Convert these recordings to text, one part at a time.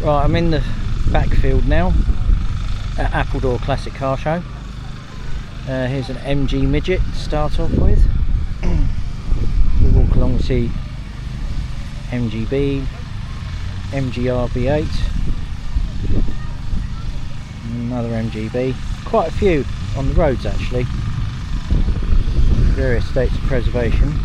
Right, I'm in the backfield now at Appledore Classic car show. Here's an MG midget to start off with. We walk along to see MGB, MGR V8, another MGB. Quite a few on the roads actually. Various states of preservation.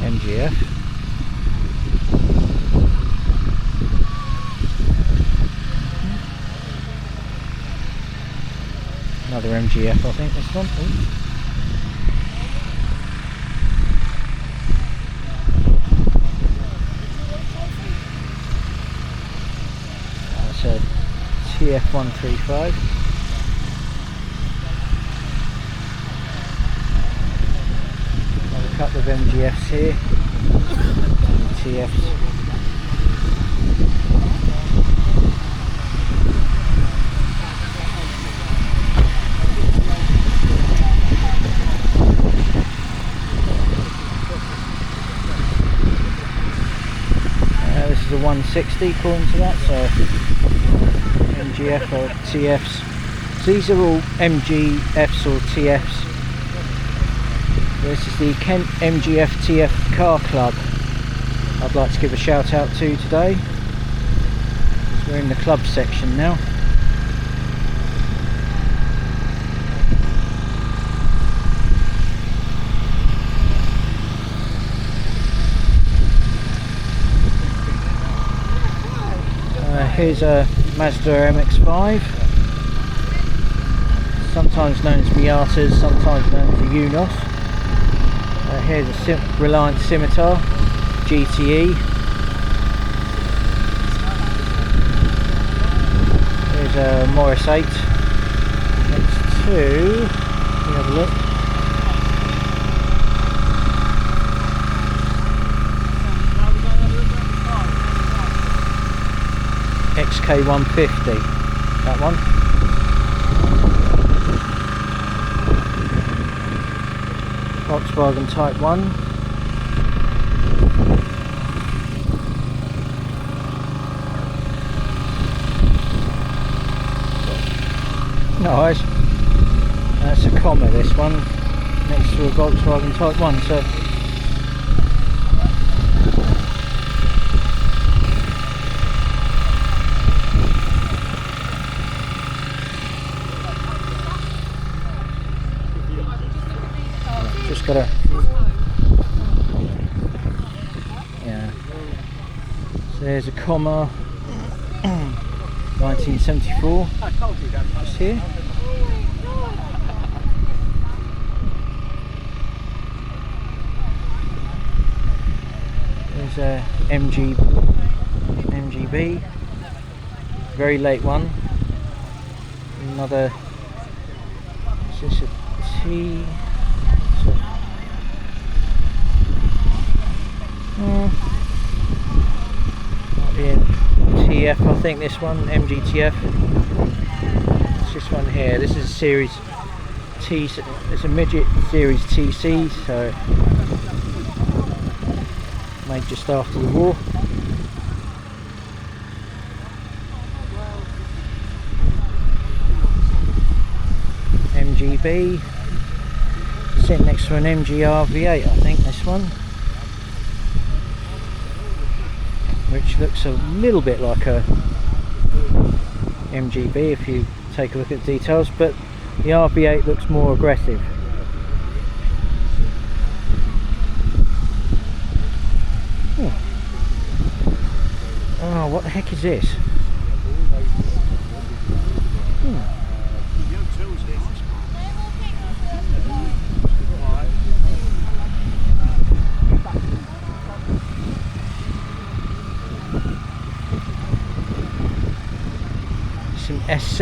MGF. Another MGF, I think this one. Ooh. That's a TF135. Another couple of MGFs here. TFs. This is a 160 according to that, so MGF or TFs. So these are all MGFs or TFs. This is the Kent MGF TF Car Club. I'd like to give a shout out to today. We're in the club section now. Here's a Mazda MX-5, sometimes known as Miatas, sometimes known as a Unos. Here's a Reliant Scimitar GTE. Here's a Morris 8. Next to, let me have a look. XK150, that one. Volkswagen Type 1. Nice. That's a comma, this one, next to a Volkswagen Type 1. So just gotta, yeah. So there's a comma, 1974, just here. There's a MGB, very late one. Another, is this a T? Might be a TF, I think this one, MGTF. It's this one here. This is a series T, it's a midget series TC, so made just after the war. MGB, sitting next to an MGR V8, I think this one, which looks a little bit like a MGB if you take a look at the details, but the RV8 looks more aggressive. Oh, what the heck is this? It's an SZ.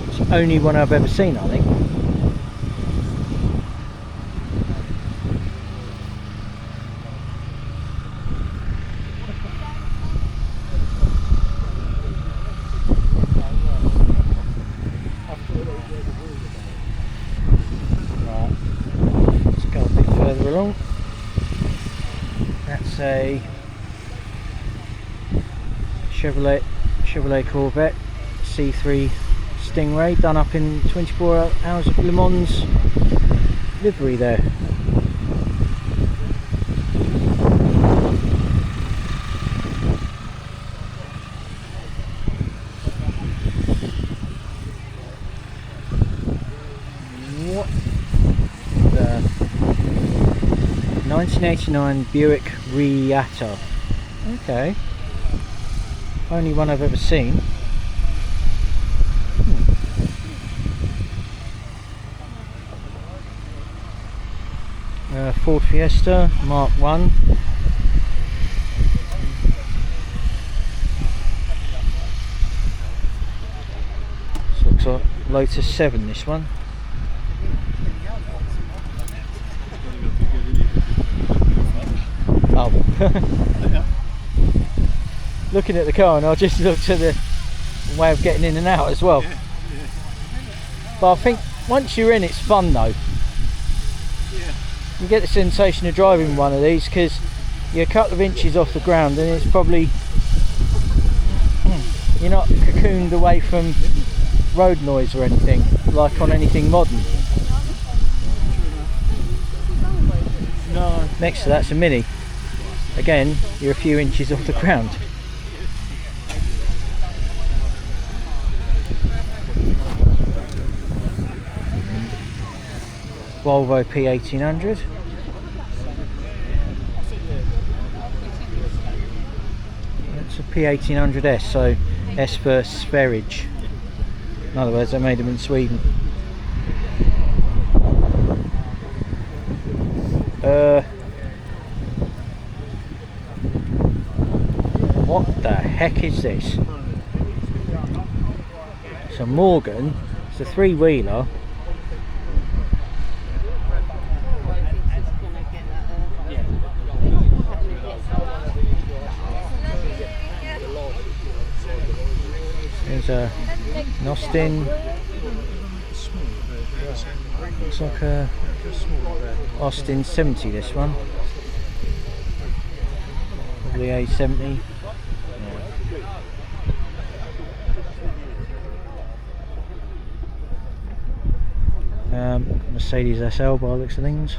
It's the only one I've ever seen, I think. Right, let's go a bit further along. That's a Chevrolet Corvette C3 Stingray, done up in 24 Hours of Le Mans livery there. What the 1989 Buick Reatta. Okay, only one I've ever seen. Ford Fiesta Mark 1. This looks like Lotus 7, this one. Oh. Looking at the car, and I just looked at the way of getting in and out as well. But I think once you're in, it's fun though. You get the sensation of driving one of these because you're a couple of inches off the ground, and it's probably, you're not cocooned away from road noise or anything like on anything modern. No. Next to that's a Mini. Again, you're a few inches off the ground. Volvo P1800. It's a P1800S, so S for Sverige. In other words, they made them in Sweden. What the heck is this? So Morgan, it's a three-wheeler. There's an Austin, looks like a Austin 70, this one, probably A70. Mercedes SL by the looks of things.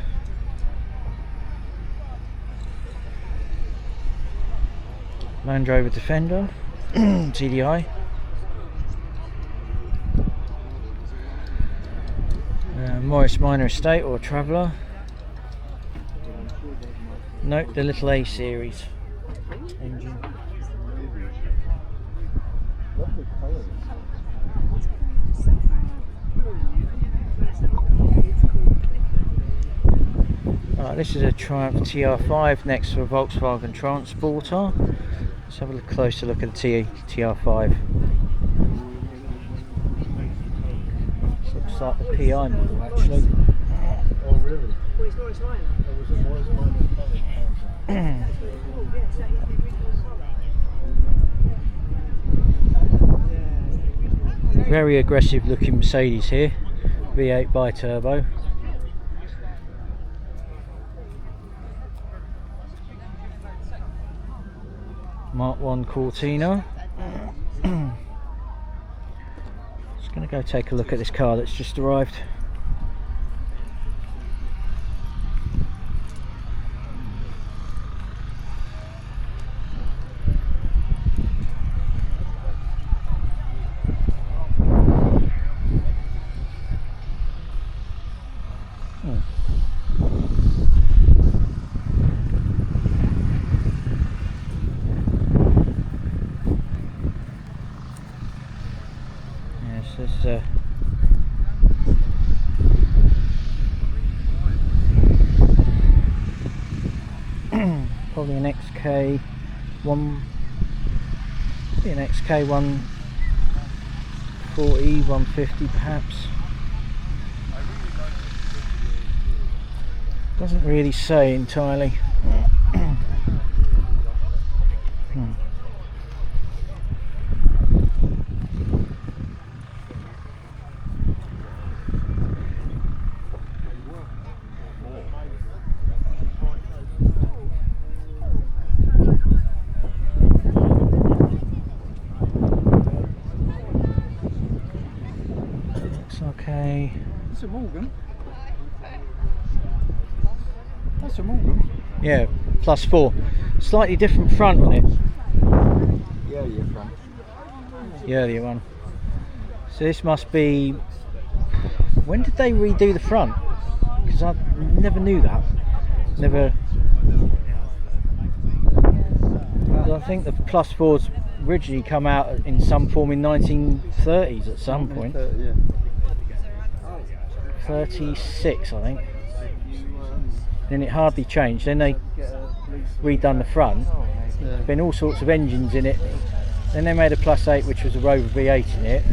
Land Rover Defender TDI. Morris Minor Estate or Traveller. Note the little A series engine. Right, this is a Triumph TR5 next to a Volkswagen Transporter. Let's have a closer look at the TR5. Looks like the PI model actually. Oh really? Well, it's Morris Minor. Was it Morris Minor? Very aggressive looking Mercedes here. V8 bi-turbo. Mark 1 Cortina. Just going to go take a look at this car that's just arrived. This is probably an XK1, an XK140, 150 perhaps. Doesn't really say entirely. That's a Morgan. That's a Morgan. Yeah, +4. Slightly different front on it. Yeah, yeah, front. The earlier one. So this must be. When did they redo the front? Because I never knew that. Never. I think the +4s originally come out in some form in 1930s at some point. Yeah. 36, I think. Then it hardly changed. Then they redone the front. There's been all sorts of engines in it. Then they made a +8, which was a Rover V8 in it.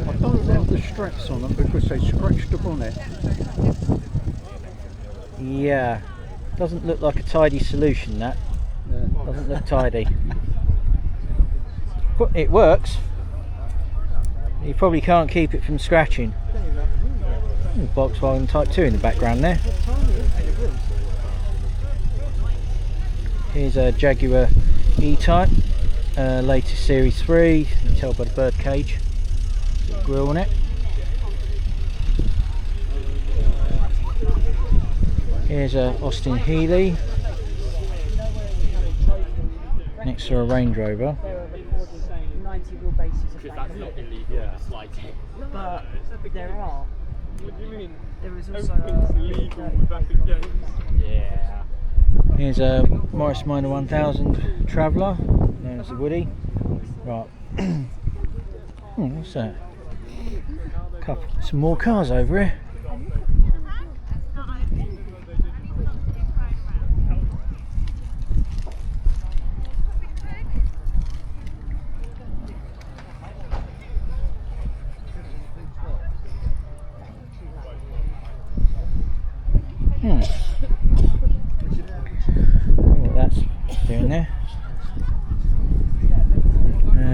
I don't like the straps on them because they scratched the bonnet. Yeah, doesn't look like a tidy solution, that. Yeah. Doesn't look tidy. But it works. You probably can't keep it from scratching. Volkswagen Type 2 in the background there. Here's a Jaguar E-Type, latest Series 3. You can tell by the bird cage, grille on it. Here's a Austin Healey next to a Range Rover. But there are. What do you mean? There is also everything's legal with that again. Yeah. Here's a Morris Minor 1000 Traveller, known as the Woody. Right. What's that? Some more cars over here. What that's doing there.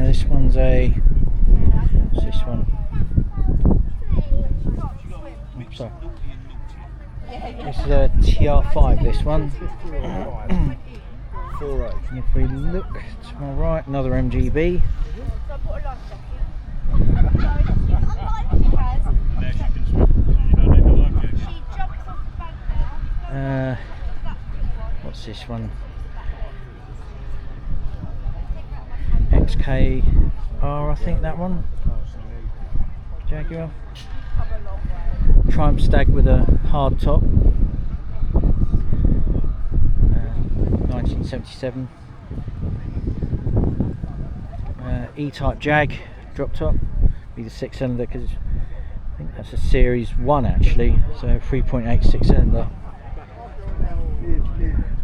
This one's a. What's this one? Oops, sorry. This is a TR5. This one. 4.8. And if we look to my right, another MGB. What's this one? XKR, I think that one. Jaguar. Triumph Stag with a hard top. 1977. E-Type Jag drop top. Be the 6-cylinder because I think that's a Series 1 actually. So 3.8 6-cylinder.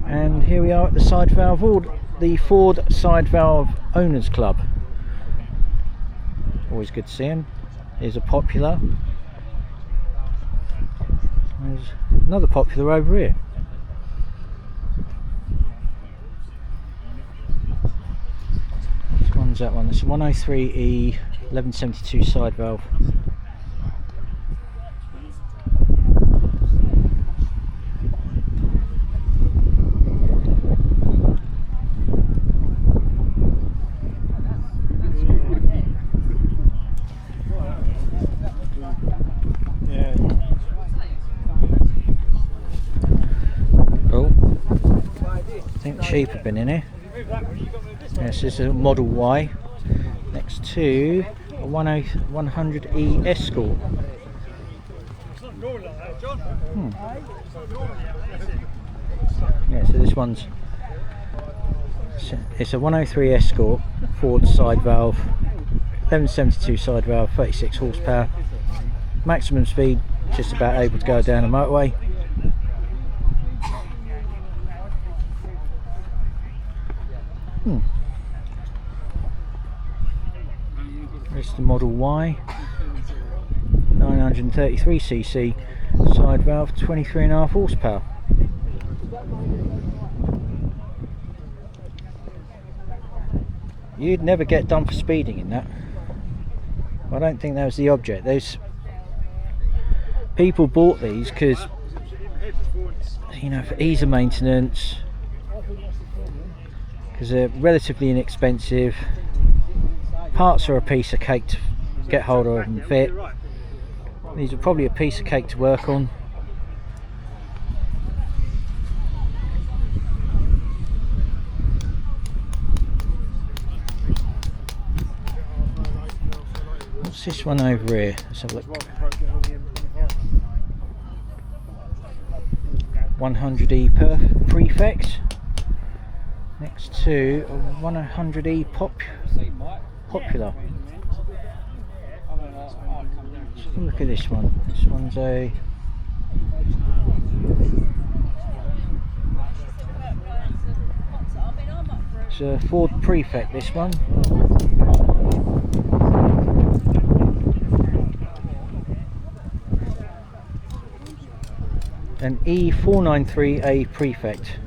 And here we are at the side valve, the Ford Side Valve Owners Club. Always good to see him. Here's a Popular. There's another Popular over here. Which one's that one? It's a 103E 1172 side valve. Sheep have been in here. Yes, this is a Model Y next to a 100E Escort. Yeah, so this one's it's a 103 Escort Ford side valve, 1172 side valve, 36 horsepower, maximum speed just about able to go down a motorway. There's the Model Y, 933cc side valve, 23.5 horsepower. You'd never get done for speeding in that. I don't think that was the object. Those people bought these because, you know, for ease of maintenance, because they're relatively inexpensive. Parts are a piece of cake to get hold of and fit. These are probably a piece of cake to work on. What's this one over here? Let's have a look. 100E prefect next to a 100E popular. Look at this one. This one's a it's a Ford Prefect. This one. An E493A Prefect.